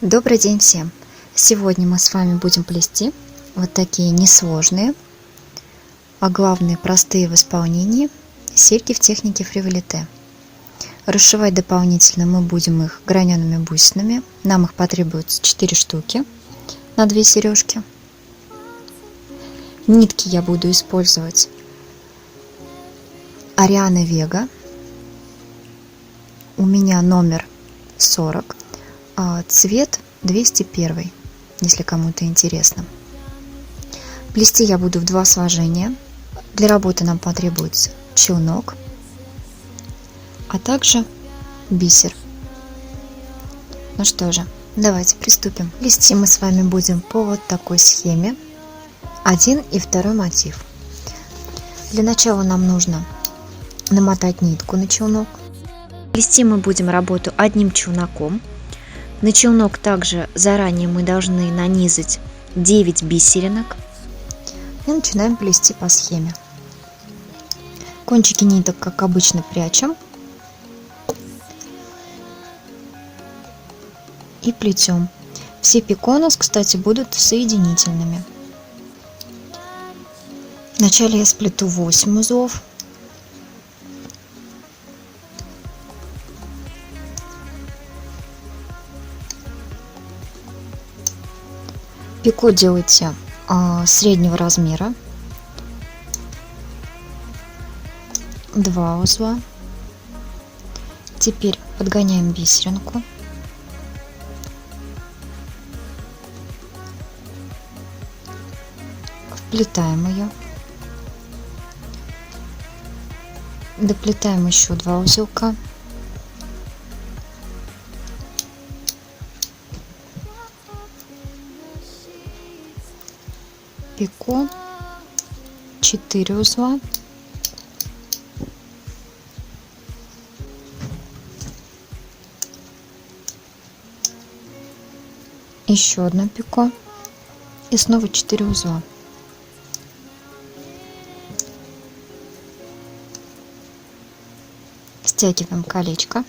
Добрый день всем! Сегодня мы с вами будем плести вот такие несложные, а главное простые в исполнении серьги в технике фриволите. Расшивать дополнительно мы будем их гранеными бусинами. Нам их потребуется 4 штуки на 2 сережки. Нитки я буду использовать Ариана Вега. У меня номер 40. Цвет 201, если кому-то интересно. Плести я буду в 2 сложения. Для работы нам потребуется челнок, а также бисер. Ну что же, давайте приступим. Плести мы с вами будем по вот такой схеме. Один и второй мотив. Для начала нам нужно намотать нитку на челнок. Плести мы будем работу одним челноком. На челнок также заранее мы должны нанизать 9 бисеринок. И начинаем плести по схеме. Кончики ниток, как обычно, прячем. И плетем. Все пико у нас, кстати, будут соединительными. Вначале я сплету 8 узлов. Пико делайте среднего размера, 2 узла. Теперь подгоняем бисеринку, вплетаем ее, доплетаем еще 2 узелка. Пико, 4 узла, еще одно пико и снова 4 узла. Стягиваем колечко.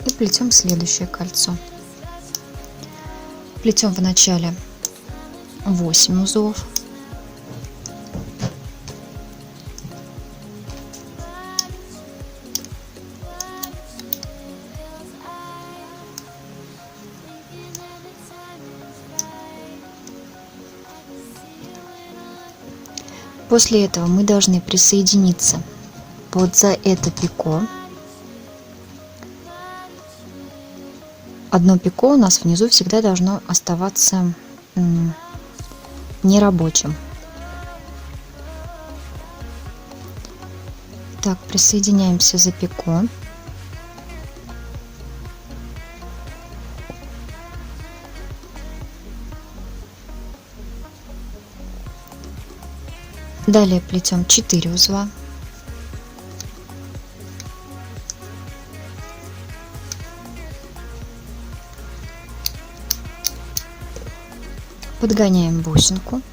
И плетем следующее кольцо. Плетем в начале 8 узлов. После этого мы должны присоединиться вот за это пико. Одно пико у нас внизу всегда должно оставаться нерабочим. Так, присоединяемся за пико. Далее плетем 4 узла. Подгоняем бусинку.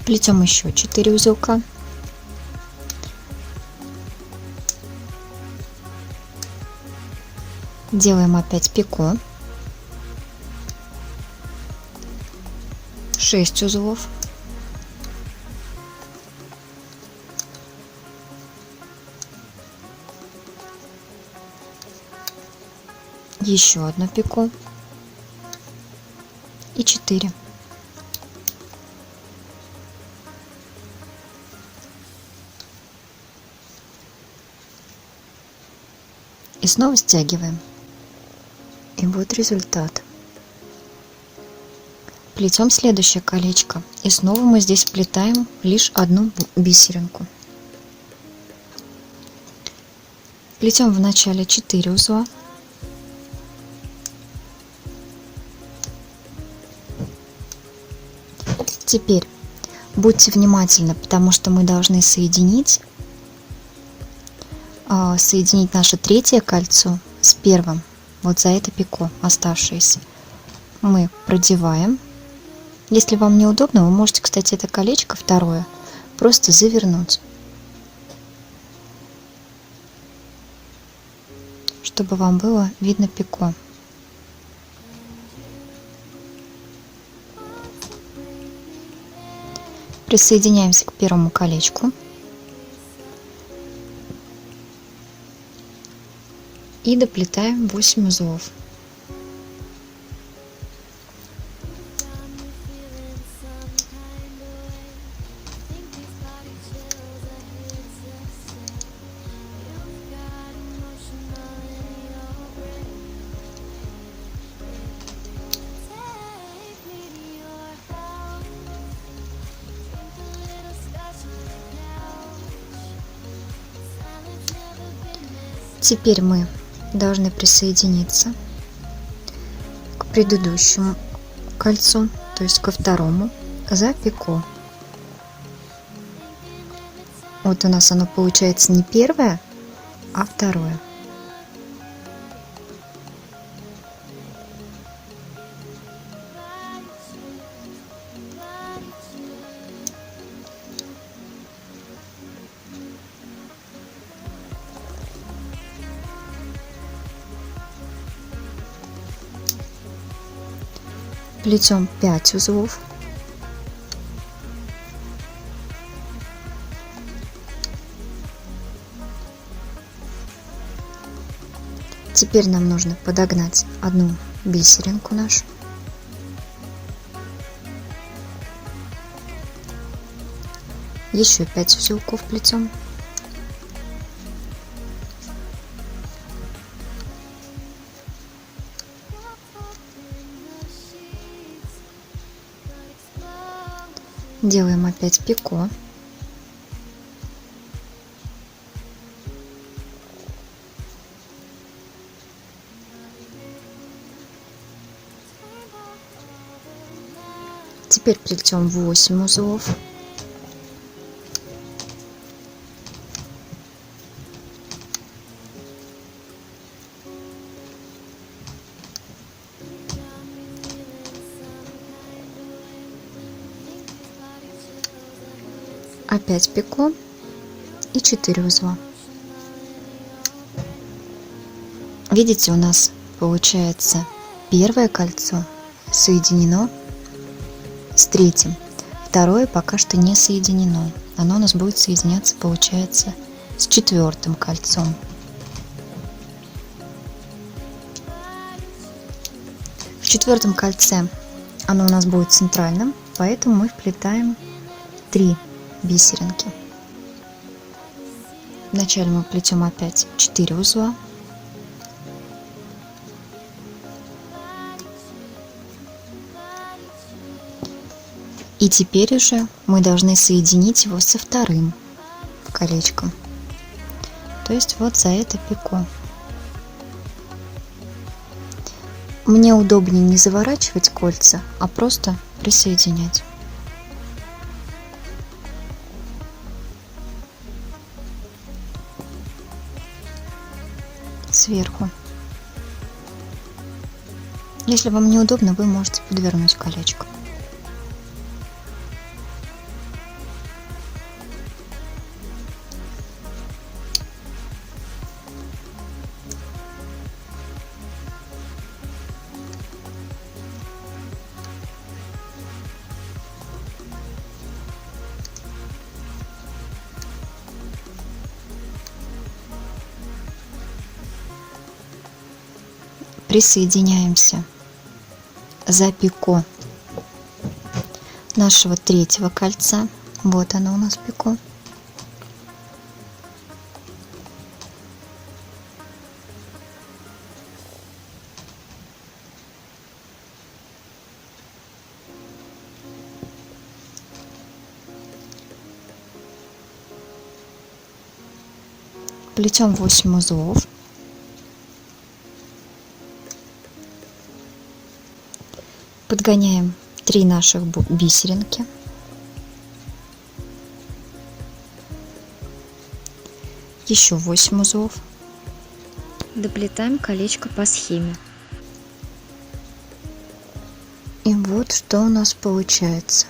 Плетем еще 4 узелка. Делаем опять пико. 6 узлов. Еще одно пико. И 4. И снова стягиваем. И вот результат. Плетем следующее колечко. И снова мы здесь вплетаем лишь одну бисеринку. Плетем в начале 4 узла. Теперь будьте внимательны, потому что мы должны соединить соединить наше третье кольцо с первым, вот за это пико оставшееся, мы продеваем. Если вам неудобно, вы можете, кстати, это колечко второе просто завернуть, чтобы вам было видно пико. Присоединяемся к первому колечку и доплетаем 8 узлов. Теперь мы должны присоединиться к предыдущему кольцу, то есть ко второму, за пико. Вот у нас оно получается не первое, а второе. Плетем 5 узлов. Теперь нам нужно подогнать одну бисеринку нашу. Еще 5 узелков плетем. Делаем опять пико. Теперь плетем 8 узлов. Опять пико и 4 узла. Видите, у нас получается первое кольцо соединено с третьим, второе пока что не соединено. Оно у нас будет соединяться, получается, с четвертым кольцом. В четвертом кольце оно у нас будет центральным, поэтому мы вплетаем 3 бисеринки. Вначале мы плетем опять 4 узла. И теперь уже мы должны соединить его со вторым колечком. То есть вот за это пико. Мне удобнее не заворачивать кольца, а просто присоединять. Сверху. Если вам неудобно, вы можете подвернуть колечко. Присоединяемся за пико нашего третьего кольца. Вот оно у нас пико. Плетем 8 узлов. Подгоняем 3 наших бисеринки. Еще 8 узлов. Доплетаем колечко по схеме. И вот что у нас получается.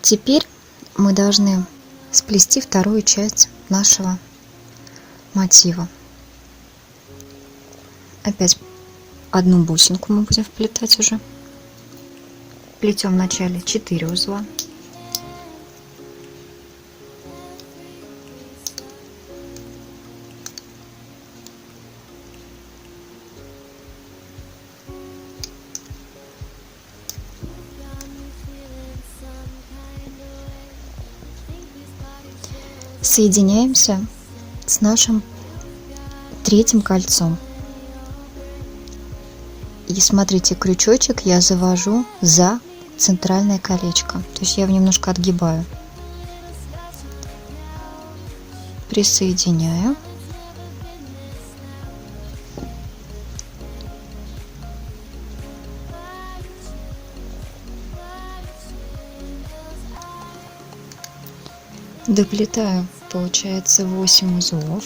Теперь мы должны сплести вторую часть нашего мотива. Опять одну бусинку мы будем вплетать уже. Плетем вначале 4 узла. Соединяемся с нашим третьим кольцом. И смотрите, крючочек я завожу за центральное колечко. То есть я его немножко отгибаю. Присоединяю. Доплетаю, получается, 8 узлов.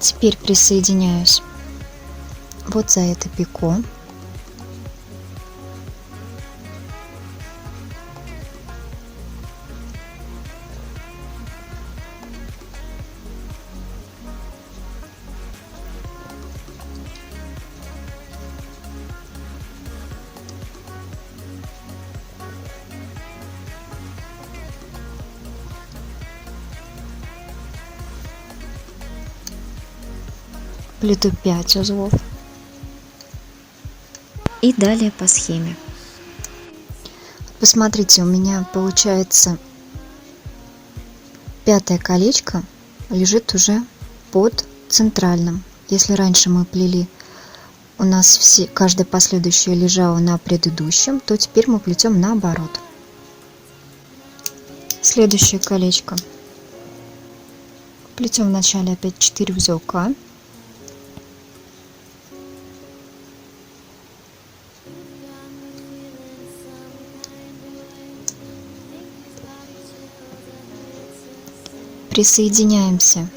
Теперь присоединяюсь вот за это пико. Плету 5 узлов. И далее по схеме. Посмотрите, у меня получается 5-е колечко лежит уже под центральным. Если раньше мы плели, у нас каждое последующее лежало на предыдущем, то теперь мы плетем наоборот. Следующее колечко. Плетем вначале опять 4 узелка. Присоединяемся,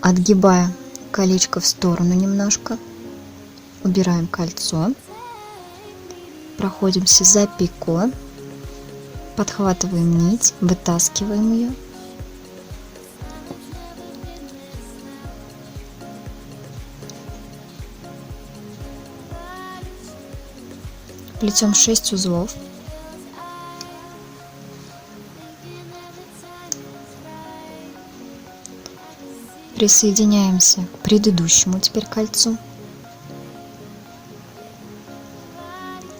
отгибая колечко в сторону немножко, убираем кольцо, проходимся за пико, подхватываем нить, вытаскиваем ее, плетем 6 узлов. Присоединяемся к предыдущему теперь кольцу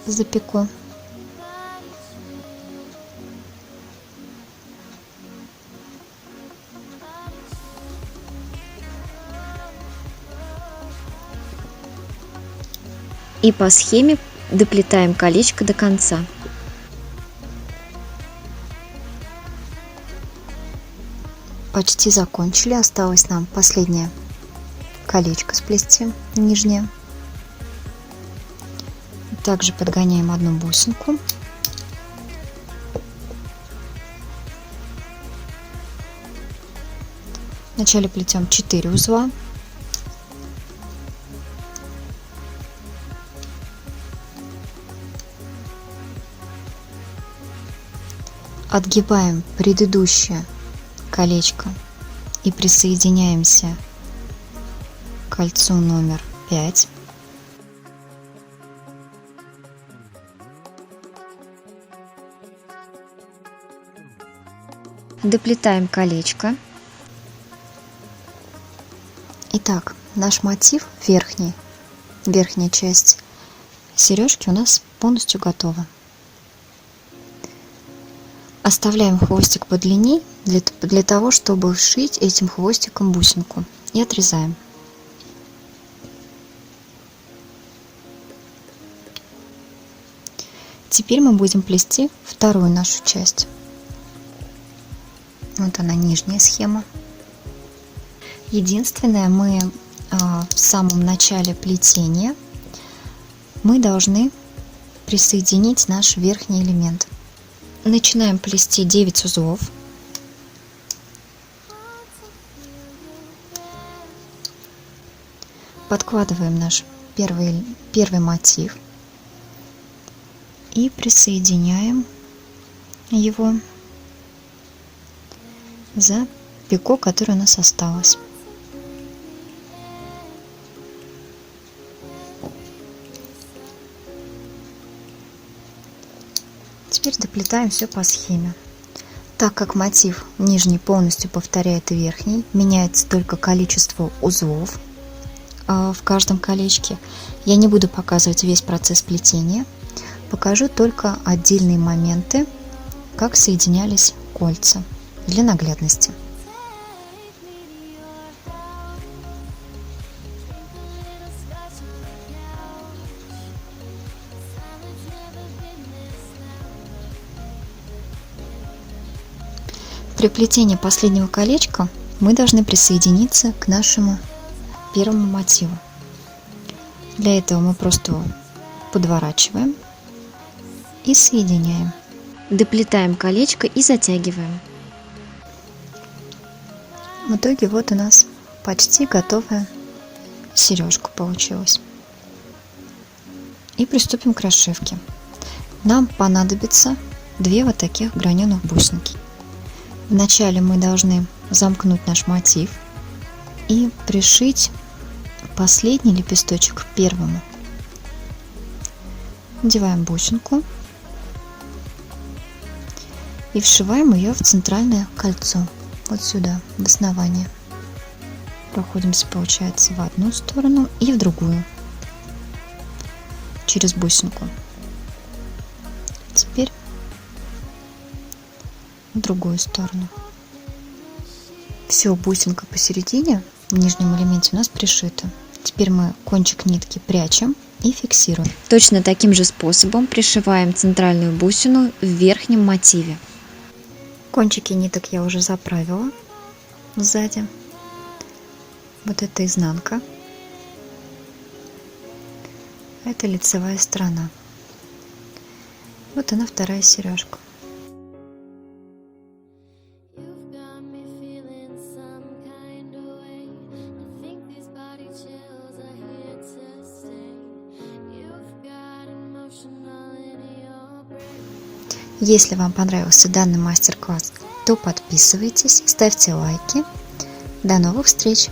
за пико. И по схеме доплетаем колечко до конца. Почти закончили, осталось нам последнее колечко сплести, нижнее. Также подгоняем одну бусинку. Вначале плетем 4 узла. Отгибаем предыдущее колечко и присоединяемся к кольцу номер 5. Доплетаем колечко. Итак, наш мотив верхняя часть сережки у нас полностью готова. Оставляем хвостик подлинней для того, чтобы сшить этим хвостиком бусинку, и отрезаем. Теперь мы будем плести вторую нашу часть. Вот она, нижняя схема. Единственное, мы в самом начале плетения мы должны присоединить наш верхний элемент. Начинаем плести 9 узлов. Подкладываем наш первый мотив и присоединяем его за пико, которое у нас осталось. Теперь доплетаем все по схеме. Так как мотив нижний полностью повторяет верхний, меняется только количество узлов в каждом колечке, я не буду показывать весь процесс плетения, покажу только отдельные моменты, как соединялись кольца для наглядности. При плетении последнего колечка мы должны присоединиться к нашему первому мотиву. Для этого мы просто его подворачиваем и соединяем. Доплетаем колечко и затягиваем. В итоге вот у нас почти готовая сережка получилась. И приступим к расшивке. Нам понадобится 2 вот таких граненых бусинки. Вначале мы должны замкнуть наш мотив и пришить последний лепесточек к первому. Надеваем бусинку и вшиваем ее в центральное кольцо, вот сюда, в основание. Проходимся, получается, в одну сторону и в другую, через бусинку. Теперь в другую сторону. Все, бусинка посередине, в нижнем элементе у нас пришита. Теперь мы кончик нитки прячем и фиксируем. Точно таким же способом пришиваем центральную бусину в верхнем мотиве. Кончики ниток я уже заправила сзади. Вот это изнанка. Это лицевая сторона. Вот она, вторая сережка. Если вам понравился данный мастер-класс, то подписывайтесь, ставьте лайки. До новых встреч!